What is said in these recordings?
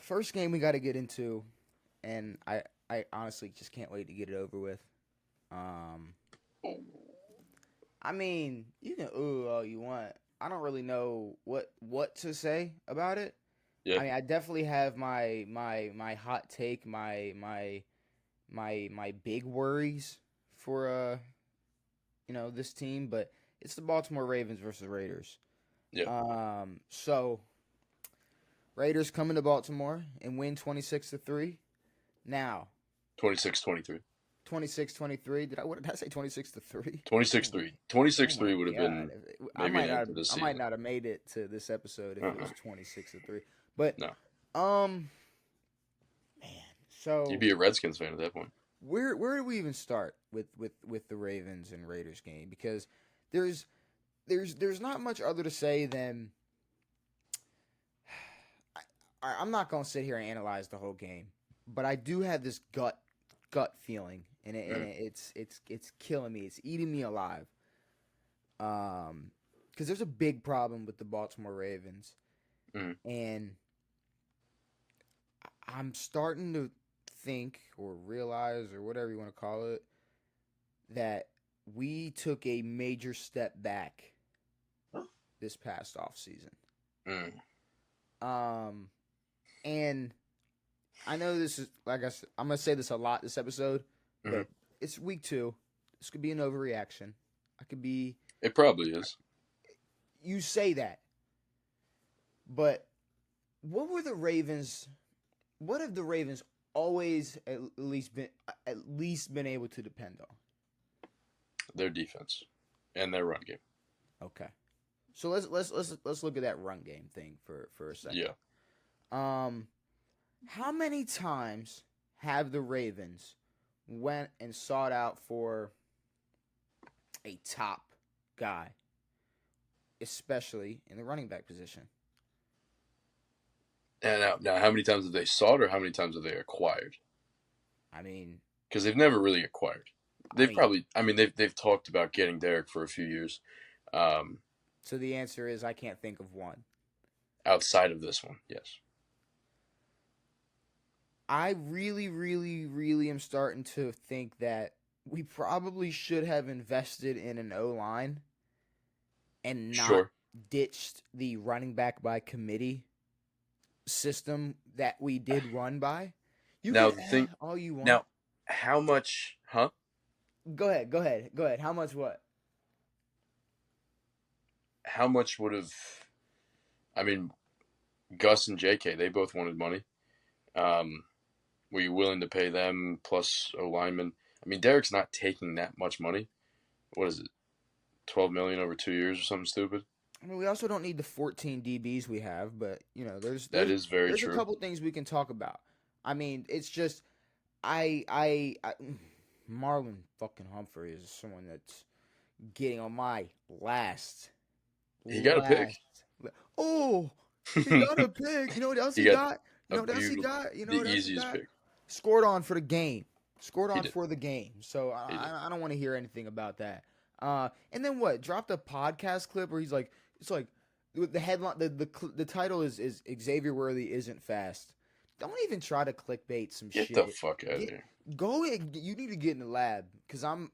first game we got to get into, and I honestly just can't wait to get it over with. Um, I mean, you can ooh all you want. I don't really know what to say about it. Yeah. I mean, I definitely have my hot take, my big worries for this team, but it's the Baltimore Ravens versus Raiders. Yeah. So Raiders come into Baltimore and win 26-3. Now, 26-23. 26-23. What did I say? 26-3. 26-3. Oh my 26-3 would have god! been maybe an end to the I might season. not have made it to this episode if it Uh-uh. was 26-3. But No. um, man. You'd So be a Redskins fan at that point. where do we even start with the Ravens and Raiders game? Because there's not much other to say than I'm not gonna sit here and analyze the whole game, but I do have this gut feeling, it's killing me. It's eating me alive. Because there's a big problem with the Baltimore Ravens, Mm. and I'm starting to think or realize or whatever you want to call it that we took a major step back this past offseason. Mm. And I know this is like I said, I'm gonna say this a lot this episode, Mm-hmm. but it's week 2. This could be an overreaction. I could be. It probably is. You say that, but what were the Ravens? What have the Ravens always at least been able to depend on? Their defense and their run game. Okay, so let's look at that run game thing for a second. Yeah. How many times have the Ravens went and sought out for a top guy, especially in the running back position? And now, how many times have they sought, or how many times have they acquired? I mean, Because they've never really acquired. I They've mean, probably. I mean, they've talked about getting Derrick for a few years. Um, so the answer is I can't think of one. outside of this one, yes. I really, really, really am starting to think that we probably should have invested in an O line and not Sure. ditched the running back by committee system that we did run by. You Now can the thing. all you want. Now, how much? Huh? Go ahead. How much what? How much would have? I mean, Gus and J.K. They both wanted money. Were you willing to pay them plus O lineman? I mean, Derrick's not taking that much money. What is it? 12 million over 2 years or something stupid. I mean, we also don't need the 14 DBs we have, but there's That is very there's a true. couple things we can talk about. I mean, it's just I Marlon fucking Humphrey is someone that's getting on my last. He got a pick. Oh, he got a pick. You know what else He he got got? You know what else he got? You know the what else he easiest got? pick. Scored on for the game. Scored He on did. for the game. So He did. I don't want to hear anything about that. And then what? Dropped a podcast clip where he's like, it's like the headline, the title is Xavier Worthy isn't fast. Don't even try to clickbait some Get shit. the fuck out of Get- here. Go in. You need to get in the lab because I'm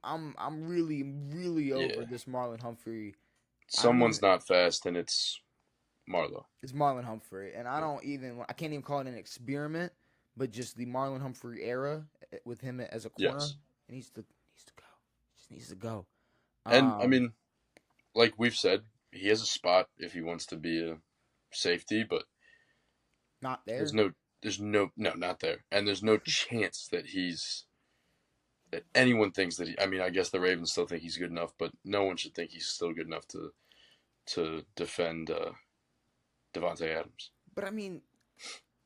really over Yeah. this Marlon Humphrey. Someone's not fast, and it's Marlo. It's Marlon Humphrey, and I can't even call it an experiment, but just the Marlon Humphrey era with him as a corner. Yes. It needs to go. Just needs to go. And, I mean, like we've said, he has a spot if he wants to be a safety, but not there. not there. And there's no chance that anyone thinks that I mean, I guess the Ravens still think he's good enough, but no one should think he's still good enough to defend Devontae Adams. But I mean,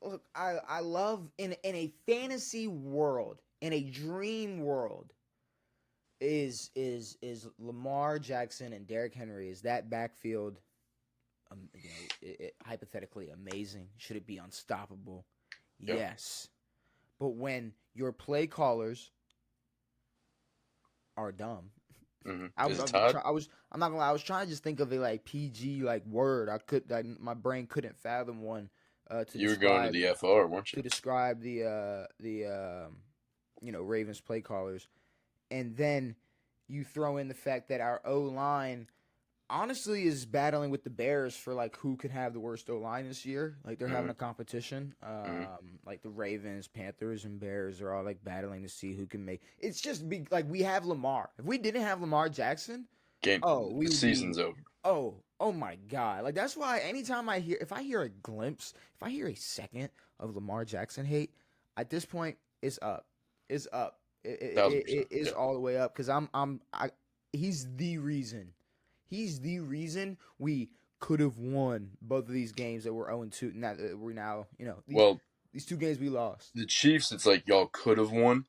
look, I love in a fantasy world, in a dream world, is Lamar Jackson and Derrick Henry, is that backfield hypothetically amazing? Should it be unstoppable? Yep. Yes. But when your play callers are dumb. Mm-hmm. I'm Is it not Todd? gonna lie. I was trying to just think of a PG word. My brain couldn't fathom one to You were going to describe the FR, weren't you? the Ravens play callers, and then you throw in the fact that our O line honestly is battling with the Bears for like who could have the worst O line this year. Like they're having a competition. Mhm. Like the Ravens, Panthers, and Bears are all like battling to see who can make. It's just like we have Lamar. If we didn't have Lamar Jackson, we The would be. season's over. Oh my God! Like that's why anytime if I hear a glimpse, if I hear a second of Lamar Jackson hate, at this point it's up. It's up. It 1,000%. is Yeah. all the way up because he's the reason. He's the reason we could have won both of these games that we're 0-2. Now we're now Well, these two games we lost. the Chiefs, it's like y'all could have won.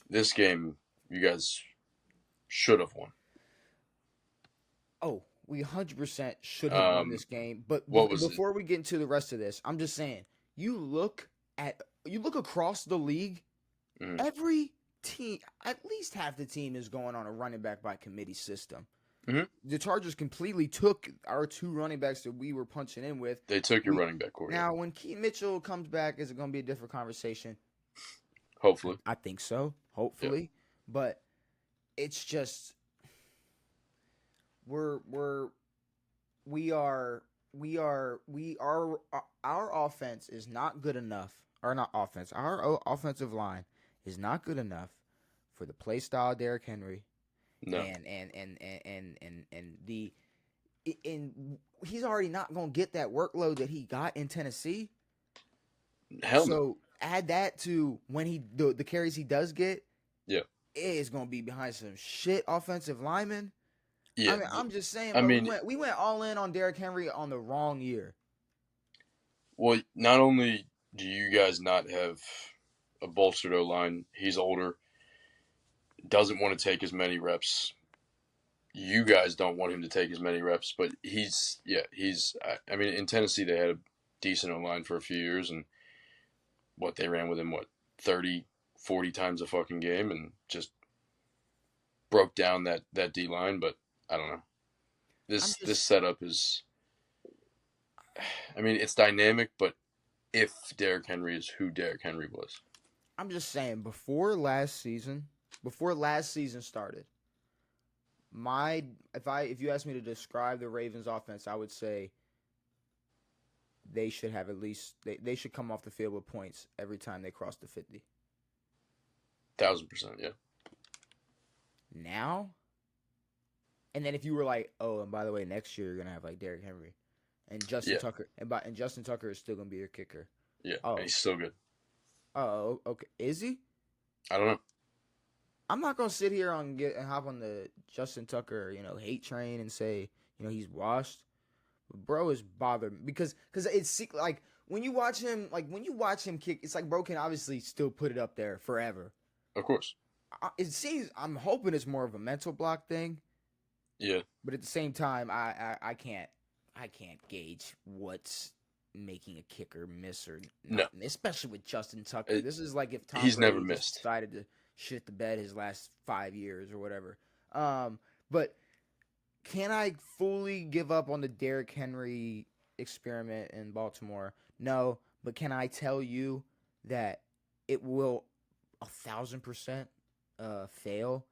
This game, you guys should have won. Oh, we 100% should have won this game. But What was before we get into the rest of this, I'm just saying, you look across the league, Mhm. every team, at least half the team is going on a running back by committee system. Mhm. The Chargers completely took our two running backs that we were punching in with. They took your running back core. Now, when Keaton Mitchell comes back, is it going to be a different conversation? Hopefully. I think so. Hopefully. Yeah. But it's just our offense is not good enough, or not offense. Our offensive line is not good enough for the play style of Derrick Henry. No. And he's already not going to get that workload that he got in Tennessee. Hell no. So add that to when the carries he does get. Yeah. It is going to be behind some shit offensive linemen. Yeah. I mean, I'm just saying, we went all in on Derrick Henry on the wrong year. Well, not only do you guys not have a bolstered O-line, he's older, doesn't want to take as many reps. You guys don't want him to take as many reps, but I mean, in Tennessee, they had a decent O-line for a few years, and they ran with him, 30, 40 times a fucking game, and just broke down that D-line, but I don't know. This setup is, I mean, it's dynamic, but if Derrick Henry is who Derrick Henry was. I'm just saying, before last season started, if you ask me to describe the Ravens offense, I would say they should have at least they should come off the field with points every time they cross the 50. 1,000%, yeah. Now, and then if you were like, oh, and by the way, next year you're gonna have like Derrick Henry and Justin Tucker, and Justin Tucker is still gonna be your kicker. Yeah, he's still good. Oh, okay. Is he? I don't know. I'm not gonna sit here and hop on the Justin Tucker, hate train and say, he's washed. Bro is bothered because it's like when you watch him kick, it's like bro can obviously still put it up there forever. Of course. It seems I'm hoping it's more of a mental block thing. Yeah. But at the same time, I can't gauge what's making a kicker miss or not, especially with Justin Tucker. This is like if Tom Brady never missed. Decided to shit the bed his last 5 years or whatever. But can I fully give up on the Derrick Henry experiment in Baltimore? No, but can I tell you that it will 1,000% fail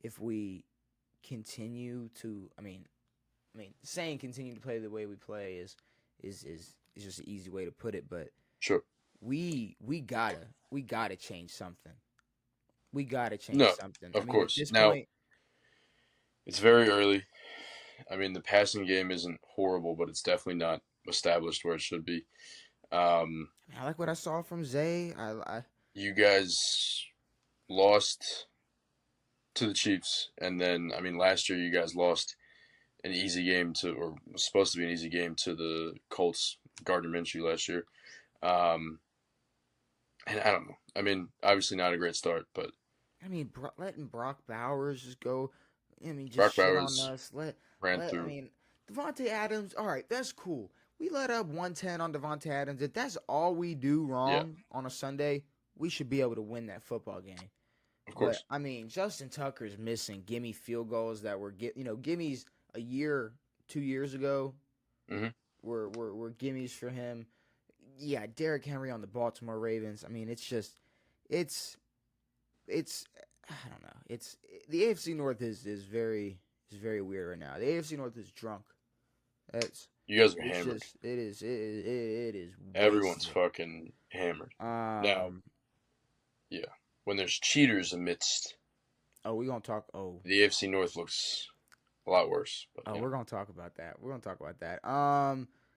if we continue to. I mean, saying continue to play the way we play is just an easy way to put it. But sure, we gotta change something. We gotta change something. Of course. At this now, point, it's very early. I mean, the passing game isn't horrible, but it's definitely not established where it should be. I like what I saw from Zay. You guys lost to the Chiefs, and then last year you guys lost an easy game or was supposed to be an easy game to the Colts. Gardner Minshew last year, and I don't know. Obviously not a great start, but letting Brock Bowers just go. Just Brock shit Bowers on us. ran through. Devontae Adams. All right, that's cool. We let up 110 on Devontae Adams. If that's all we do wrong on a Sunday, we should be able to win that football game. Of course. But, Justin Tucker's missing gimme field goals that were gimmies a year, 2 years ago. Mm-hmm. Were gimmies for him. yeah, Derrick Henry on the Baltimore Ravens. I mean, it's it's I don't know. It's the AFC North is very weird right now. The AFC North is drunk. It's You guys are it's hammered. just it is Everyone's wasted. fucking hammered. Now, Um. yeah, when there's cheaters amidst, Oh, we gonna talk. Oh, the AFC North looks a lot worse. But oh, yeah, we're gonna talk about that. We're gonna talk about that.